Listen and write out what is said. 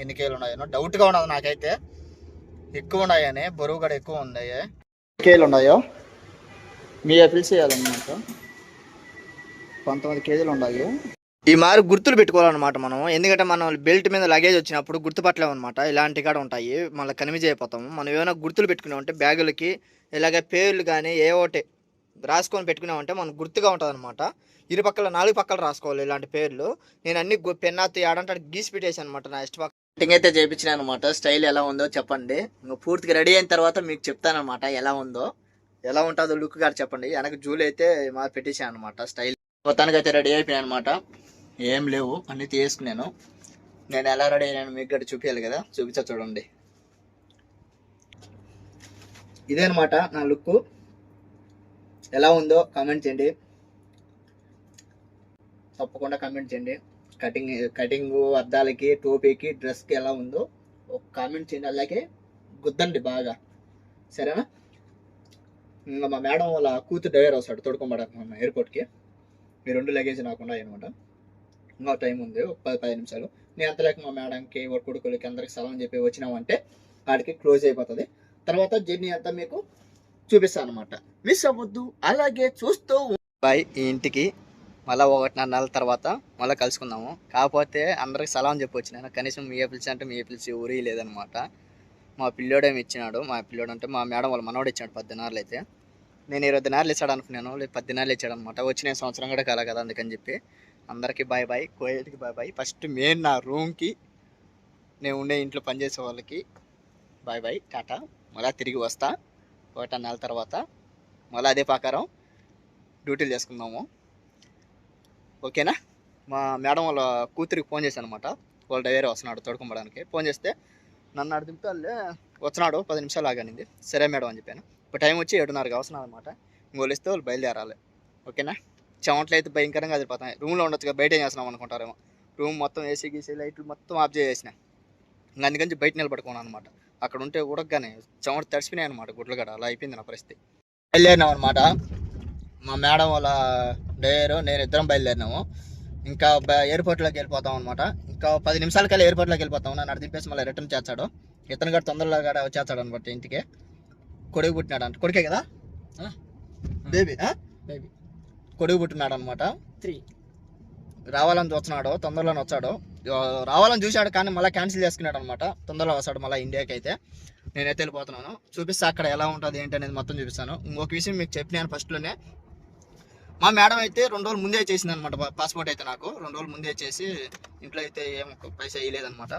ఎన్ని కేజీలు ఉన్నాయో డౌట్గా ఉన్నది నాకైతే. ఎక్కువ ఉన్నాయని, బరువు కూడా ఎక్కువ ఉన్నాయి. కేజీలు ఉన్నాయో మీ పిలిచి చేయాలన్నమాట. 19 కేజీలు ఉన్నాయి. ఈ మారు గుర్తులు పెట్టుకోవాలన్నమాట మనం. ఎందుకంటే మనం బెల్ట్ మీద లగేజ్ వచ్చినప్పుడు గుర్తుపట్టలేము అనమాట. ఇలాంటి కూడా ఉంటాయి, మళ్ళీ కన్ఫ్యూజ్ అయిపోతాము. మనం ఏమైనా గుర్తులు పెట్టుకున్నామంటే బ్యాగులకి ఇలాగే పేర్లు కానీ ఏ ఒకటి రాసుకొని పెట్టుకున్నామంటే మనకు గుర్తుగా ఉంటుంది అనమాట. ఇరుపక్కల 4 పక్కలు రాసుకోవాలి ఇలాంటి పేర్లు. నేను అన్ని పెన్నాతో ఆడంటే గీసి పెట్టేసాను అనమాట. నా ఇష్ట కటింగ్ అయితే చేయించినాను అనమాట. స్టైల్ ఎలా ఉందో చెప్పండి. ఇంకా పూర్తిగా రెడీ అయిన తర్వాత మీకు చెప్తాను అనమాట ఎలా ఉందో, ఎలా ఉంటుందో లుక్ గారు చెప్పండి. వెనక జూలు అయితే మాది పెట్టేసాను అనమాట. స్టైల్ మొత్తానికి అయితే రెడీ అయిపోయాను అనమాట. ఏం లేవు, అన్నీ తీసుకున్నాను. నేను ఎలా రెడీ అయ్యాను మీకు గట్టి చూపించాలి కదా, చూపించా చూడండి. ఇదే అనమాట నా లుక్. ఎలా ఉందో కామెంట్ చేయండి, తప్పకుండా కామెంట్ చేయండి. కటింగ్ అద్దాలకి, టోపీకి, డ్రెస్కి ఎలా ఉందో ఒక కామెంట్ చేయండి. అలాగే గుద్దండి బాగా, సరేనా? ఇంకా మా మేడం వాళ్ళ కూతురు డ్రైవర్ వస్తాడు తోడుకోమన్న ఎయిర్పోర్ట్కి. మీ 2 లగేజ్ నాకు ఉన్నాయి అనమాట. ఇంకా టైం ఉంది, ఒక 10 నిమిషాలు. నేను అంతలేక మా మేడంకి, ఒక కొడుకులకి అందరికి సలాం చెప్పి వచ్చినామంటే వాడికి క్లోజ్ అయిపోతుంది. తర్వాత జర్నీ అంతా మీకు చూపిస్తాను అనమాట. మిస్ అవ్వద్దు, అలాగే చూస్తూ బాయ్. ఈ ఇంటికి మళ్ళీ 1.5 నెలల తర్వాత మళ్ళీ కలుసుకుందాము. కాకపోతే అందరికి సలాం చెప్పి వచ్చినాను. కనీసం మీ పిలిచి అంటే మీ పిలిచి ఊరి లేదనమాట. మా పిల్లోడేమి ఇచ్చినాడు. మా పిల్లోడు అంటే మా మేడం వాళ్ళ మనోడు ఇచ్చాడు 10 దినాలు అయితే. నేను 20 దినాలు ఇచ్చాడు అనుకున్నాను, లేదు 10 దినాలు ఇచ్చాడు అనమాట. వచ్చిన సంవత్సరం కూడా కల కదా, అందుకని చెప్పి అందరికీ బాయ్ బాయ్. కోయేటికి బాయ్ బాయ్. ఫస్ట్ మెయిన్ నా రూమ్కి, నేను ఉండే ఇంట్లో పనిచేసే వాళ్ళకి బాయ్ బాయ్, టాటా. మళ్ళీ తిరిగి వస్తా 1.5 నెలల తర్వాత. మళ్ళీ అదే ప్రకారం డ్యూటీలు చేసుకుందాము, ఓకేనా? మా మేడం వాళ్ళ కూతురికి ఫోన్ చేశాను అనమాట. వాళ్ళ డ్రైవర్ వస్తున్నాడు తోడుకోవడానికి. ఫోన్ చేస్తే నన్ను అడు దింపుతాలే, వచ్చినాడు 10 నిమిషాలు ఆగానింది. సరే మేడం అని చెప్పాను. ఇప్పుడు టైం వచ్చి 7:30కి వస్తున్నాను అనమాట. ఇంకోళ్ళు ఇస్తే వాళ్ళు బయలుదేరాలి, ఓకేనా? చెమట్లు అయితే భయంకరంగా అదిరిపోతాయి. రూమ్లో ఉండొచ్చుగా, బయట ఏం చేస్తున్నాం అనుకుంటారేమో. రూమ్ మొత్తం ఏసీ గీసీ లైట్లు మొత్తం ఆఫ్ చేసేసిన. ఇంకా అందుకని బయట నిలబడుకున్నాను అనమాట. అక్కడ ఉంటే ఉడకగానే చెమట తడిసిపోయినాయి అనమాట, గుడ్లు గడ. అలా అయిపోయింది నా పరిస్థితి. బయలుదేరినాం అనమాట. మా మేడం వాళ్ళ డ్రైవరు నేను ఇద్దరం బయలుదేరినాము. ఇంకా ఎయిర్పోర్ట్లోకి వెళ్ళిపోతాం అనమాట. ఇంకా 10 నిమిషాలకల్లా ఎయిర్పోర్ట్లోకి వెళ్ళిపోతాం. నన్ను నడిపింపేసి మళ్ళీ రిటర్న్ చేస్తాడు. ఇతను గడ తొందరలో గడ వచ్చేస్తాడు అనమాట ఇంటికి. కొడుకు పుట్టినాడు అంట. కొడుకే కదా బేబీ? బేబీ కొడుకు పుట్టినాడు అనమాట. 3 రావాలని చూస్తున్నాడు, తొందరలోనే వచ్చాడు. రావాలని చూశాడు కానీ మళ్ళీ క్యాన్సిల్ చేసుకున్నాడు అనమాట. తొందరలో వస్తాడు మళ్ళీ ఇండియాకి అయితే. నేనైతే వెళ్ళిపోతున్నాను. చూపిస్తా అక్కడ ఎలా ఉంటుంది ఏంటి అనేది మొత్తం చూపిస్తాను. ఇంకొక విషయం మీకు చెప్పినాను ఫస్ట్లోనే. మా మేడం అయితే 2 రోజులు ముందే చేసింది అనమాట. పాస్పోర్ట్ అయితే నాకు 2 రోజులు ముందే చేసి ఇంట్లో అయితే ఏం పైసా వేయలేదనమాట.